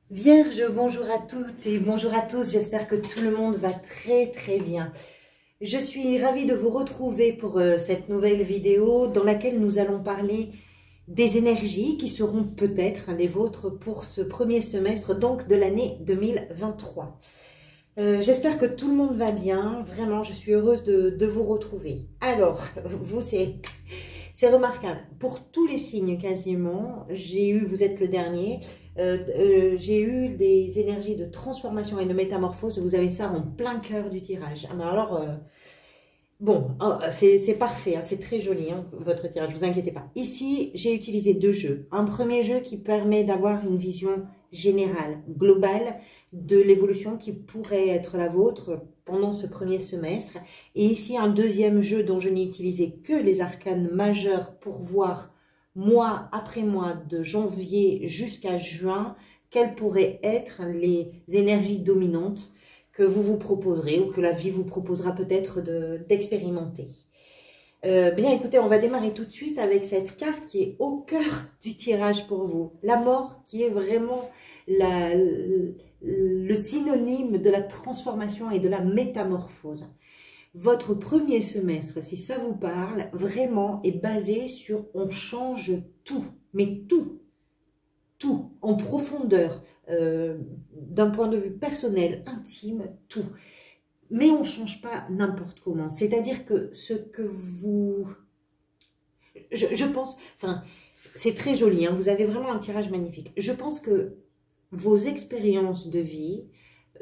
Vierge, bonjour à toutes et bonjour à tous, j'espère que tout le monde va très bien. Je suis ravie de vous retrouver pour cette nouvelle vidéo dans laquelle nous allons parler des énergies qui seront peut-être les vôtres pour ce premier semestre donc de l'année 2023. J'espère que tout le monde va bien, vraiment je suis heureuse de vous retrouver. Alors, vous c'est remarquable, pour tous les signes quasiment, vous êtes le dernier, j'ai eu des énergies de transformation et de métamorphose, vous avez ça en plein cœur du tirage. Alors, bon, c'est parfait, hein, c'est très joli hein, votre tirage, ne vous inquiétez pas. Ici, j'ai utilisé deux jeux. Un premier jeu qui permet d'avoir une vision générale, globale, de l'évolution qui pourrait être la vôtre pendant ce premier semestre. Et ici, un deuxième jeu dont je n'ai utilisé que les arcanes majeurs pour voir mois après mois, de janvier jusqu'à juin, quelles pourraient être les énergies dominantes que vous vous proposerez ou que la vie vous proposera peut-être d'expérimenter. Bien écoutez, on va démarrer tout de suite avec cette carte qui est au cœur du tirage pour vous. La mort qui est vraiment le synonyme de la transformation et de la métamorphose. Votre premier semestre, si ça vous parle, vraiment est basé sur on change tout, mais tout, en profondeur, d'un point de vue personnel, intime, tout. Mais on ne change pas n'importe comment. C'est-à-dire que ce que vous... Je pense... Enfin, c'est très joli, hein, vous avez vraiment un tirage magnifique. Je pense que vos expériences de vie,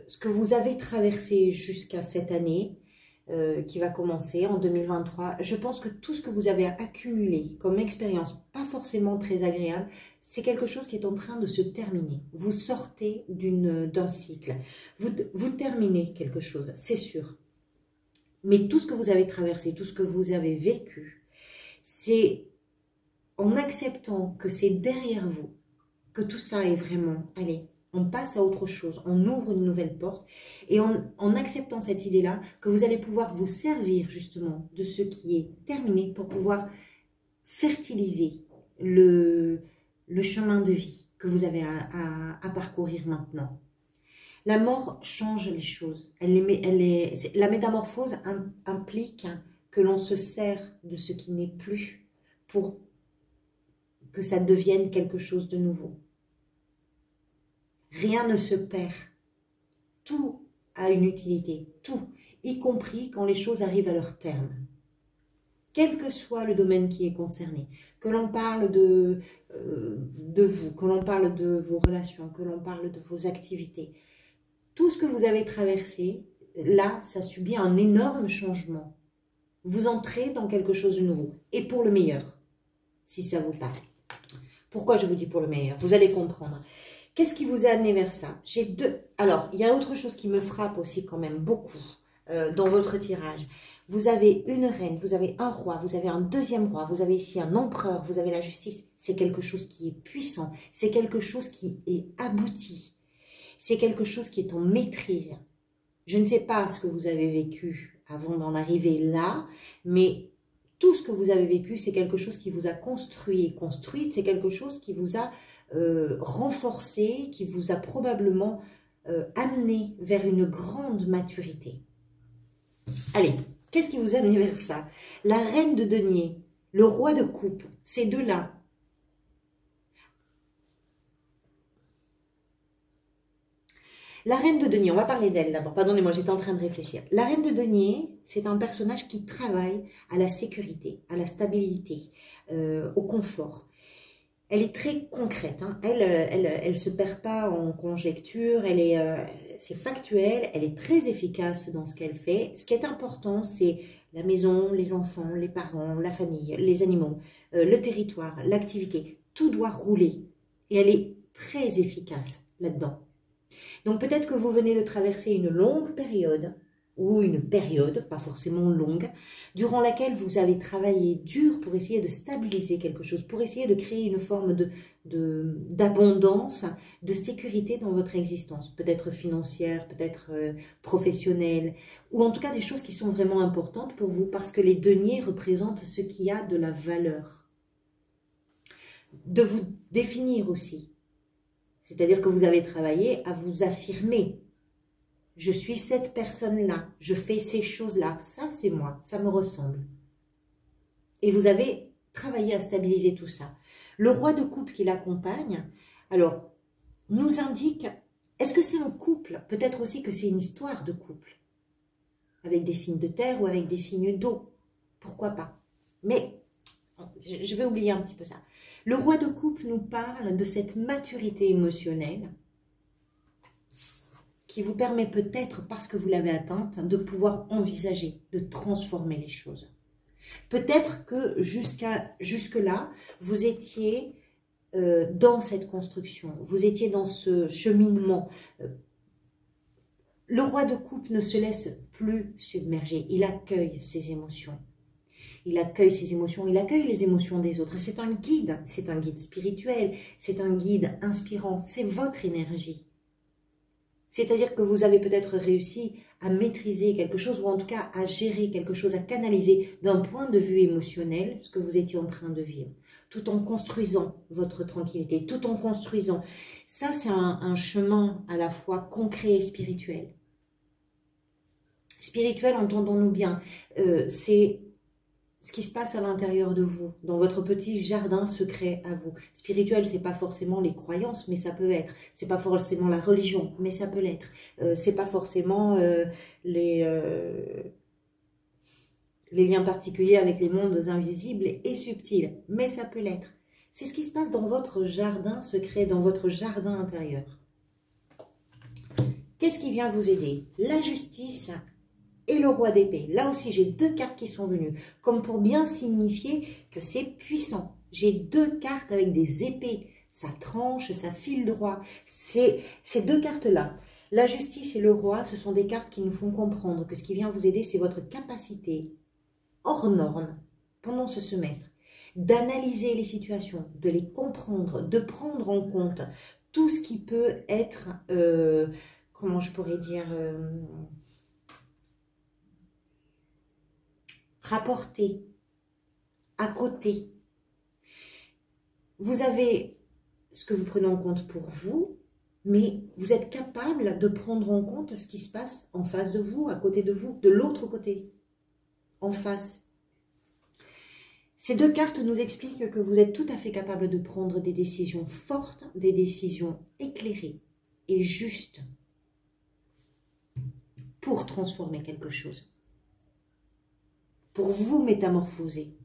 ce que vous avez traversé jusqu'à cette année, qui va commencer en 2023, je pense que tout ce que vous avez accumulé comme expérience, pas forcément très agréable, c'est quelque chose qui est en train de se terminer. Vous sortez d'un cycle, vous terminez quelque chose, c'est sûr. Mais tout ce que vous avez traversé, tout ce que vous avez vécu, c'est en acceptant que c'est derrière vous, que tout ça est vraiment, allez, on passe à autre chose, on ouvre une nouvelle porte et en acceptant cette idée-là, que vous allez pouvoir vous servir justement de ce qui est terminé pour pouvoir fertiliser le chemin de vie que vous avez à parcourir maintenant. La mort change les choses. La métamorphose implique que l'on se sert de ce qui n'est plus pour que ça devienne quelque chose de nouveau. Rien ne se perd. Tout a une utilité, tout, y compris quand les choses arrivent à leur terme. Quel que soit le domaine qui est concerné, que l'on parle de vous, que l'on parle de vos relations, que l'on parle de vos activités, tout ce que vous avez traversé, là, ça subit un énorme changement. Vous entrez dans quelque chose de nouveau, et pour le meilleur, si ça vous parle. Pourquoi je vous dis pour le meilleur? Vous allez comprendre. Qu'est-ce qui vous a amené vers ça? Alors, il y a autre chose qui me frappe aussi quand même beaucoup dans votre tirage. Vous avez une reine, vous avez un roi, vous avez un deuxième roi, vous avez ici un empereur, vous avez la justice. C'est quelque chose qui est puissant, c'est quelque chose qui est abouti, c'est quelque chose qui est en maîtrise. Je ne sais pas ce que vous avez vécu avant d'en arriver là, mais tout ce que vous avez vécu, c'est quelque chose qui vous a construit et construite, c'est quelque chose qui vous a renforcé, qui vous a probablement amené vers une grande maturité. Allez, qu'est-ce qui vous a amené vers ça? La reine de denier, le roi de coupe, ces deux-là. La reine de denier, on va parler d'elle d'abord, pardonnez-moi, j'étais en train de réfléchir. La reine de denier, c'est un personnage qui travaille à la sécurité, à la stabilité, au confort. Elle est très concrète, hein. Elle se perd pas en conjecture, c'est factuel, elle est très efficace dans ce qu'elle fait. Ce qui est important, c'est la maison, les enfants, les parents, la famille, les animaux, le territoire, l'activité. Tout doit rouler et elle est très efficace là-dedans. Donc peut-être que vous venez de traverser une longue période, ou une période, pas forcément longue, durant laquelle vous avez travaillé dur pour essayer de stabiliser quelque chose, pour essayer de créer une forme d'abondance, de sécurité dans votre existence, peut-être financière, peut-être professionnelle, ou en tout cas des choses qui sont vraiment importantes pour vous, parce que les deniers représentent ce qui a de la valeur. De vous définir aussi. C'est-à-dire que vous avez travaillé à vous affirmer. Je suis cette personne-là, je fais ces choses-là, ça c'est moi, ça me ressemble. Et vous avez travaillé à stabiliser tout ça. Le roi de coupe qui l'accompagne, alors, nous indique, est-ce que c'est un couple? Peut-être aussi que c'est une histoire de couple, avec des signes de terre ou avec des signes d'eau. Pourquoi pas? Mais, je vais oublier un petit peu ça. Le roi de coupe nous parle de cette maturité émotionnelle qui vous permet peut-être, parce que vous l'avez atteinte, de pouvoir envisager, de transformer les choses. Peut-être que jusque-là, vous étiez dans cette construction, vous étiez dans ce cheminement. Le roi de coupe ne se laisse plus submerger, il accueille ses émotions. Il accueille ses émotions, il accueille les émotions des autres. C'est un guide spirituel, c'est un guide inspirant, c'est votre énergie. C'est-à-dire que vous avez peut-être réussi à maîtriser quelque chose, ou en tout cas à gérer quelque chose, à canaliser d'un point de vue émotionnel ce que vous étiez en train de vivre, tout en construisant votre tranquillité, tout en construisant. Ça, c'est un chemin à la fois concret et spirituel. Spirituel, entendons-nous bien, c'est ce qui se passe à l'intérieur de vous, dans votre petit jardin secret à vous. Spirituel, c'est pas forcément les croyances, mais ça peut être. C'est pas forcément la religion, mais ça peut l'être. C'est pas forcément les liens particuliers avec les mondes invisibles et subtils, mais ça peut l'être. C'est ce qui se passe dans votre jardin secret, dans votre jardin intérieur. Qu'est-ce qui vient vous aider? La justice et le roi d'épée. Là aussi, j'ai deux cartes qui sont venues, comme pour bien signifier que c'est puissant. J'ai deux cartes avec des épées. Ça tranche, ça file droit. Ces deux cartes-là, la justice et le roi, ce sont des cartes qui nous font comprendre que ce qui vient vous aider, c'est votre capacité hors norme pendant ce semestre d'analyser les situations, de les comprendre, de prendre en compte tout ce qui peut être, comment je pourrais dire, rapporté, à côté. Vous avez ce que vous prenez en compte pour vous, mais vous êtes capable de prendre en compte ce qui se passe en face de vous, à côté de vous, de l'autre côté, en face. Ces deux cartes nous expliquent que vous êtes tout à fait capable de prendre des décisions fortes, des décisions éclairées et justes pour transformer quelque chose, pour vous métamorphoser.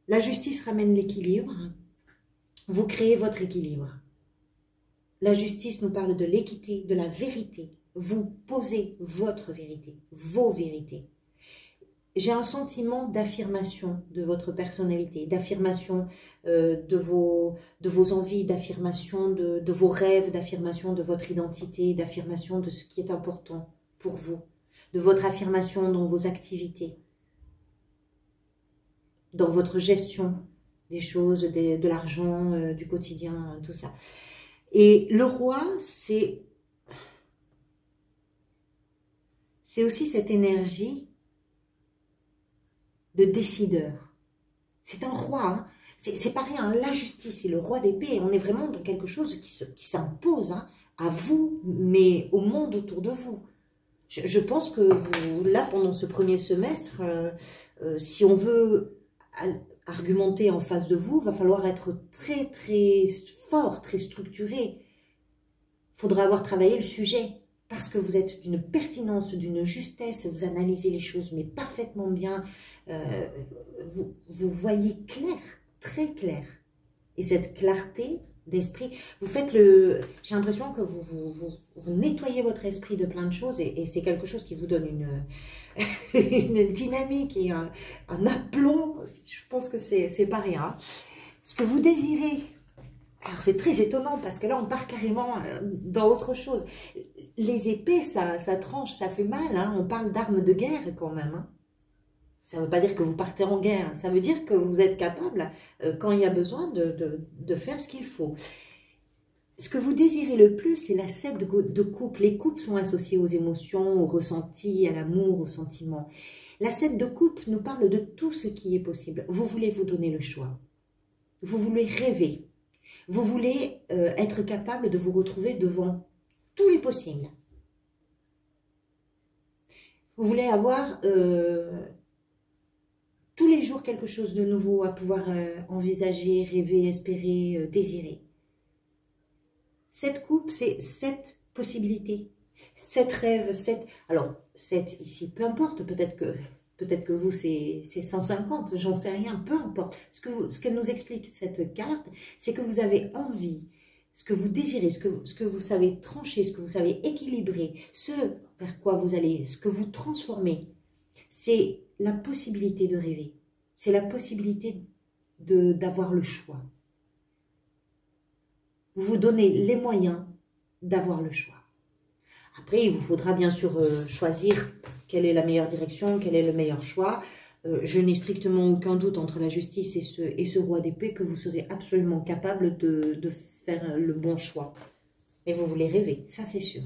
La justice ramène l'équilibre. Vous créez votre équilibre. La justice nous parle de l'équité, de la vérité. Vous posez votre vérité, vos vérités. J'ai un sentiment d'affirmation de votre personnalité, d'affirmation de vos envies, d'affirmation de vos rêves, d'affirmation de votre identité, d'affirmation de ce qui est important pour vous, de votre affirmation dans vos activités, dans votre gestion des choses, de l'argent, du quotidien, tout ça. Et le roi, c'est aussi cette énergie de décideur. C'est un roi, hein. C'est pas rien, la justice et le roi d'épée, on est vraiment dans quelque chose qui s'impose, hein, à vous, mais au monde autour de vous. Je pense que vous, là, pendant ce premier semestre, si on veut argumenter en face de vous, il va falloir être très, très fort, très structuré. Il faudra avoir travaillé le sujet, parce que vous êtes d'une pertinence, d'une justesse, vous analysez les choses, mais parfaitement bien. Vous voyez clair, très clair. Et cette clarté d'esprit, vous faites le... J'ai l'impression que vous nettoyez votre esprit de plein de choses et c'est quelque chose qui vous donne une dynamique et un aplomb. Je pense que c'est pas rien. Ce que vous désirez, alors c'est très étonnant parce que là on part carrément dans autre chose. Les épées, ça tranche, ça fait mal, hein. On parle d'armes de guerre quand même, hein. Ça ne veut pas dire que vous partez en guerre, ça veut dire que vous êtes capable, quand il y a besoin, de faire ce qu'il faut. Ce que vous désirez le plus, c'est la 7 de coupe. Les coupes sont associées aux émotions, aux ressentis, à l'amour, aux sentiments. La 7 de coupe nous parle de tout ce qui est possible. Vous voulez vous donner le choix. Vous voulez rêver. Vous voulez être capable de vous retrouver devant tous les possibles. Vous voulez avoir tous les jours quelque chose de nouveau à pouvoir envisager, rêver, espérer, désirer. Cette coupe, c'est 7 possibilités, 7 rêves, 7... Alors, 7 ici, peu importe, peut-être que vous, c'est 150, j'en sais rien, peu importe. Ce que nous explique cette carte, c'est que vous avez envie, ce que vous désirez, ce que vous savez trancher, ce que vous savez équilibrer, ce vers quoi vous allez, ce que vous transformez, c'est la possibilité de rêver. C'est la possibilité d'avoir le choix. Vous vous donnez les moyens d'avoir le choix. Après, il vous faudra bien sûr choisir quelle est la meilleure direction, quel est le meilleur choix. Je n'ai strictement aucun doute entre la justice et ce roi d'épée que vous serez absolument capable de faire le bon choix. Mais vous voulez rêver, ça c'est sûr.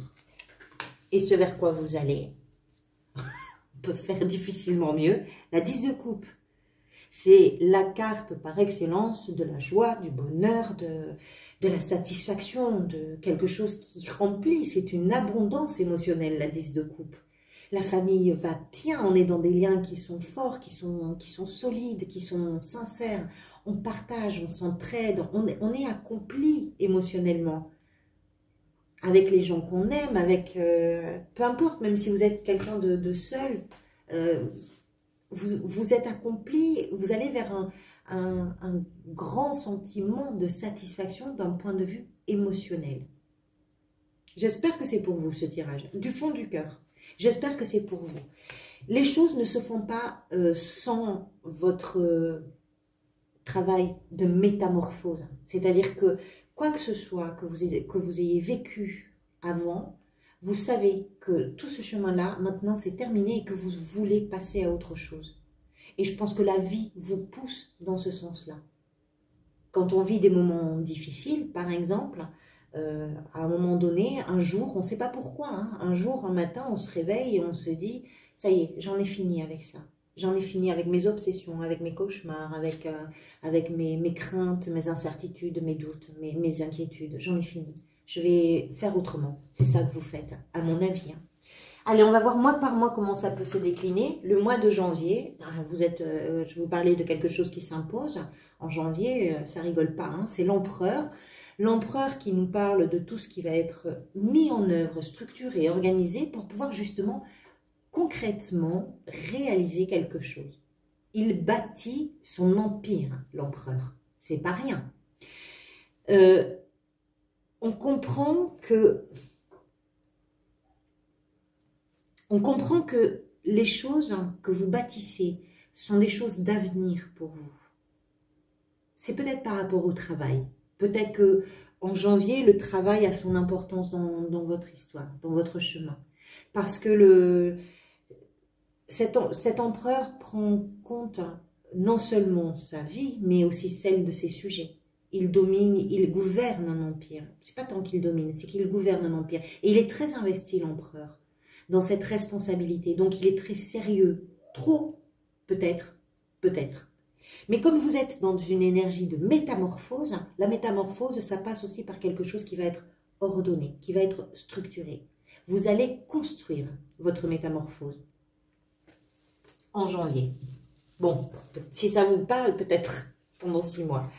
Et ce vers quoi vous allez, on peut faire difficilement mieux. La 10 de coupe, c'est la carte par excellence de la joie, du bonheur, de la satisfaction, de quelque chose qui remplit. C'est une abondance émotionnelle, la 10 de coupe. La famille va bien, on est dans des liens qui sont forts, qui sont solides, qui sont sincères. On partage, on s'entraide, on est accompli émotionnellement. Avec les gens qu'on aime, avec peu importe, même si vous êtes quelqu'un de seul, vous êtes accompli, vous allez vers un grand sentiment de satisfaction d'un point de vue émotionnel. J'espère que c'est pour vous ce tirage, du fond du cœur. J'espère que c'est pour vous. Les choses ne se font pas sans votre travail de métamorphose. C'est-à-dire que quoi que ce soit que vous ayez vécu avant, vous savez que tout ce chemin-là, maintenant, c'est terminé et que vous voulez passer à autre chose. Et je pense que la vie vous pousse dans ce sens-là. Quand on vit des moments difficiles, par exemple, à un moment donné, un jour, on ne sait pas pourquoi, hein, un jour, un matin, on se réveille et on se dit « ça y est, j'en ai fini avec ça ». J'en ai fini avec mes obsessions, avec mes cauchemars, avec mes craintes, mes incertitudes, mes doutes, mes inquiétudes. J'en ai fini. Je vais faire autrement. C'est ça que vous faites, à mon avis. Hein. Allez, on va voir mois par mois comment ça peut se décliner. Le mois de janvier, je vous parlais de quelque chose qui s'impose. En janvier, ça rigole pas, hein, c'est l'empereur. L'empereur qui nous parle de tout ce qui va être mis en œuvre, structuré, organisé pour pouvoir justement concrètement réaliser quelque chose. Il bâtit son empire, l'empereur. C'est pas rien. On comprend que les choses que vous bâtissez sont des choses d'avenir pour vous. C'est peut-être par rapport au travail. Peut-être que en janvier, le travail a son importance dans votre histoire, dans votre chemin. Parce que cet empereur prend compte non seulement sa vie, mais aussi celle de ses sujets. Il domine, il gouverne un empire. C'est pas tant qu'il domine, c'est qu'il gouverne un empire. Et il est très investi, l'empereur, dans cette responsabilité. Donc, il est très sérieux. Trop, peut-être, peut-être. Mais comme vous êtes dans une énergie de métamorphose, la métamorphose, ça passe aussi par quelque chose qui va être ordonné, qui va être structuré. Vous allez construire votre métamorphose en janvier. Bon, si ça vous parle, peut-être pendant 6 mois.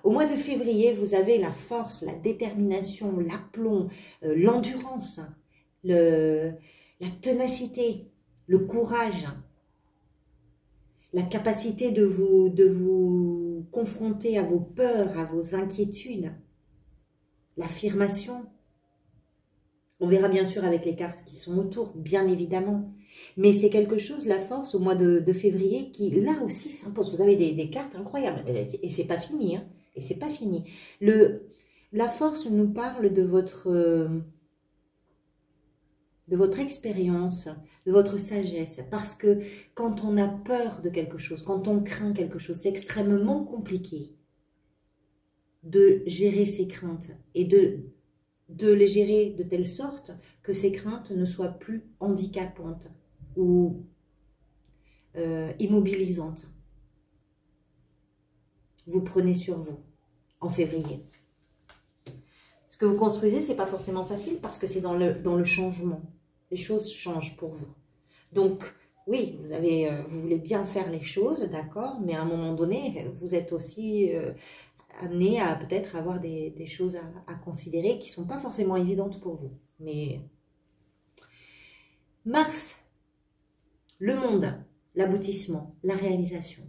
Au mois de février, vous avez la force, la détermination, l'aplomb, l'endurance, la ténacité, le courage, la capacité de vous confronter à vos peurs, à vos inquiétudes, l'affirmation. On verra bien sûr avec les cartes qui sont autour, bien évidemment. Mais c'est quelque chose, la force, au mois de février, qui là aussi s'impose. Vous avez des cartes incroyables. Et c'est pas fini. Hein, et c'est pas fini. La force nous parle de votre expérience, de votre sagesse. Parce que quand on a peur de quelque chose, quand on craint quelque chose, c'est extrêmement compliqué de gérer ses craintes et de les gérer de telle sorte que ces craintes ne soient plus handicapantes ou immobilisantes. vous prenez sur vous en février. Ce que vous construisez, ce n'est pas forcément facile parce que c'est dans le changement. Les choses changent pour vous. Donc, oui, vous voulez bien faire les choses, d'accord, mais à un moment donné, vous êtes aussi amené à peut-être avoir des choses à considérer qui ne sont pas forcément évidentes pour vous. Mais Mars, le monde, l'aboutissement, la réalisation.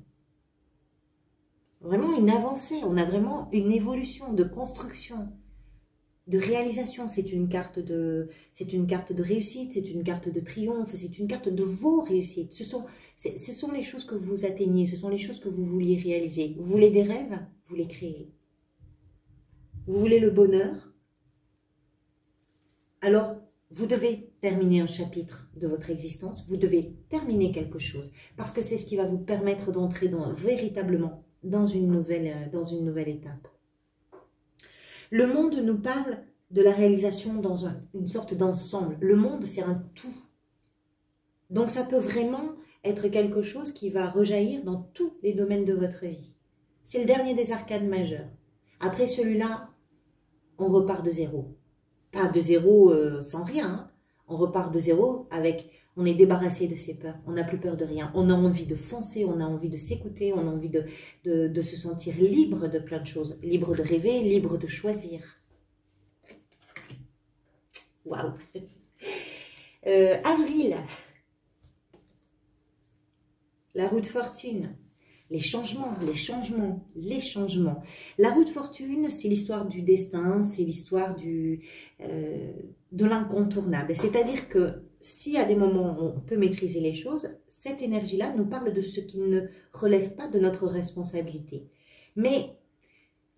Vraiment une avancée, on a vraiment une évolution de construction, de réalisation. C'est une carte de réussite, c'est une carte de triomphe, c'est une carte de vos réussites. Ce sont les choses que vous atteignez, ce sont les choses que vous vouliez réaliser. Vous voulez des rêves, vous les créez. Vous voulez le bonheur, alors vous devez terminer un chapitre de votre existence, vous devez terminer quelque chose, parce que c'est ce qui va vous permettre d'entrer véritablement dans une nouvelle étape. Le monde nous parle de la réalisation dans une sorte d'ensemble. Le monde, c'est un tout. Donc ça peut vraiment être quelque chose qui va rejaillir dans tous les domaines de votre vie. C'est le dernier des arcanes majeurs. Après celui-là, on repart de zéro. Pas de zéro sans rien, hein. On repart de zéro avec, on est débarrassé de ses peurs, on n'a plus peur de rien, on a envie de foncer, on a envie de s'écouter, on a envie de se sentir libre de plein de choses, libre de rêver, libre de choisir. Waouh. Avril, la roue de fortune. Les changements, les changements, les changements. La roue de fortune, c'est l'histoire du destin, c'est l'histoire de l'incontournable. C'est-à-dire que si à des moments on peut maîtriser les choses, cette énergie-là nous parle de ce qui ne relève pas de notre responsabilité. Mais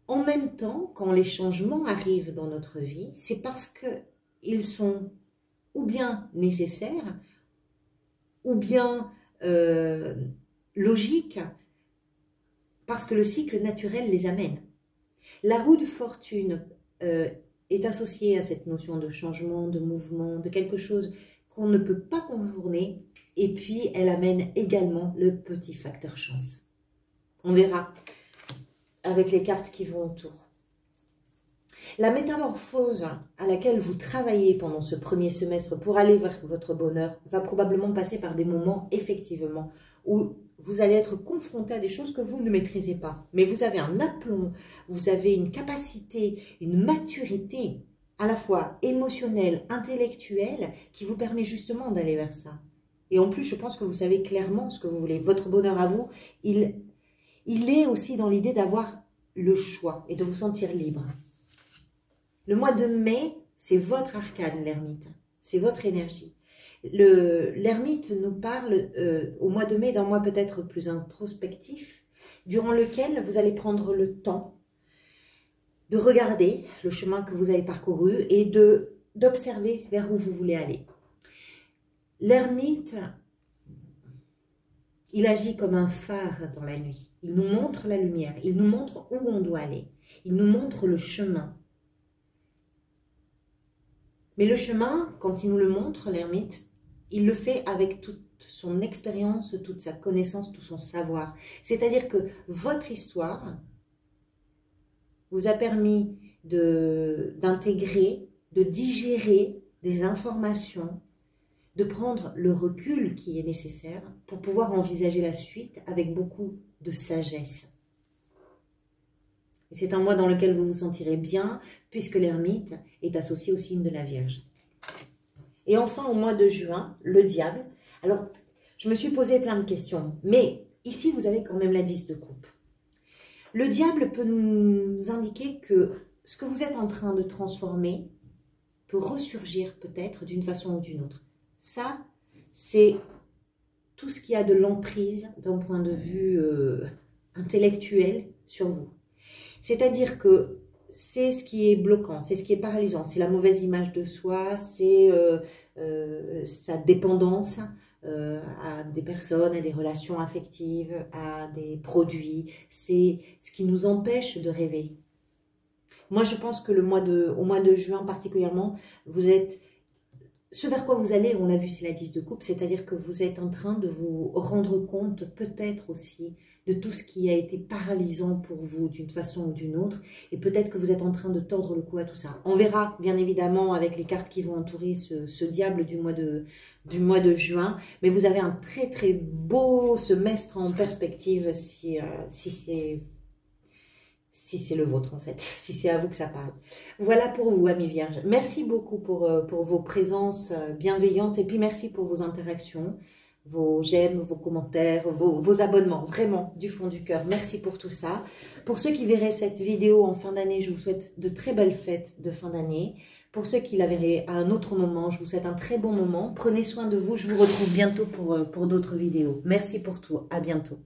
en même temps, quand les changements arrivent dans notre vie, c'est parce qu'ils sont ou bien nécessaires, ou bien logiques, parce que le cycle naturel les amène. La roue de fortune est associée à cette notion de changement, de mouvement, de quelque chose qu'on ne peut pas contourner, et puis elle amène également le petit facteur chance. On verra avec les cartes qui vont autour. La métamorphose à laquelle vous travaillez pendant ce premier semestre pour aller vers votre bonheur va probablement passer par des moments, effectivement, où vous allez être confronté à des choses que vous ne maîtrisez pas. Mais vous avez un aplomb, vous avez une capacité, une maturité, à la fois émotionnelle, intellectuelle, qui vous permet justement d'aller vers ça. Et en plus, je pense que vous savez clairement ce que vous voulez. Votre bonheur à vous, il est aussi dans l'idée d'avoir le choix et de vous sentir libre. Le mois de mai, c'est votre arcane, l'ermite. C'est votre énergie. L'ermite nous parle au mois de mai d'un mois peut-être plus introspectif, durant lequel vous allez prendre le temps de regarder le chemin que vous avez parcouru et d'observer vers où vous voulez aller. L'ermite, il agit comme un phare dans la nuit. Il nous montre la lumière, il nous montre où on doit aller, il nous montre le chemin. Mais le chemin, quand il nous le montre, l'ermite, il le fait avec toute son expérience, toute sa connaissance, tout son savoir. C'est-à-dire que votre histoire vous a permis d'intégrer, de digérer des informations, de prendre le recul qui est nécessaire pour pouvoir envisager la suite avec beaucoup de sagesse. C'est un mois dans lequel vous vous sentirez bien, puisque l'ermite est associé au signe de la Vierge. Et enfin, au mois de juin, le diable. Alors, je me suis posé plein de questions, mais ici, vous avez quand même la 10 de coupe. Le diable peut nous indiquer que ce que vous êtes en train de transformer peut ressurgir peut-être d'une façon ou d'une autre. Ça, c'est tout ce qui a de l'emprise d'un point de vue intellectuel sur vous. C'est-à-dire que c'est ce qui est bloquant, c'est ce qui est paralysant, c'est la mauvaise image de soi, c'est sa dépendance à des personnes, à des relations affectives, à des produits. C'est ce qui nous empêche de rêver. Moi, je pense que au mois de juin particulièrement, vous êtes ce vers quoi vous allez, on l'a vu, c'est la 10 de coupe, c'est-à-dire que vous êtes en train de vous rendre compte peut-être aussi de tout ce qui a été paralysant pour vous d'une façon ou d'une autre, et peut-être que vous êtes en train de tordre le cou à tout ça. On verra bien évidemment avec les cartes qui vont entourer ce diable du mois de juin, mais vous avez un très très beau semestre en perspective si c'est le vôtre en fait, si c'est à vous que ça parle. Voilà pour vous, amis vierges. Merci beaucoup pour vos présences bienveillantes et puis merci pour vos interactions, vos j'aime, vos commentaires, vos abonnements, vraiment du fond du cœur. Merci pour tout ça. Pour ceux qui verraient cette vidéo en fin d'année, je vous souhaite de très belles fêtes de fin d'année. Pour ceux qui la verraient à un autre moment, je vous souhaite un très bon moment. Prenez soin de vous, je vous retrouve bientôt pour d'autres vidéos. Merci pour tout, à bientôt.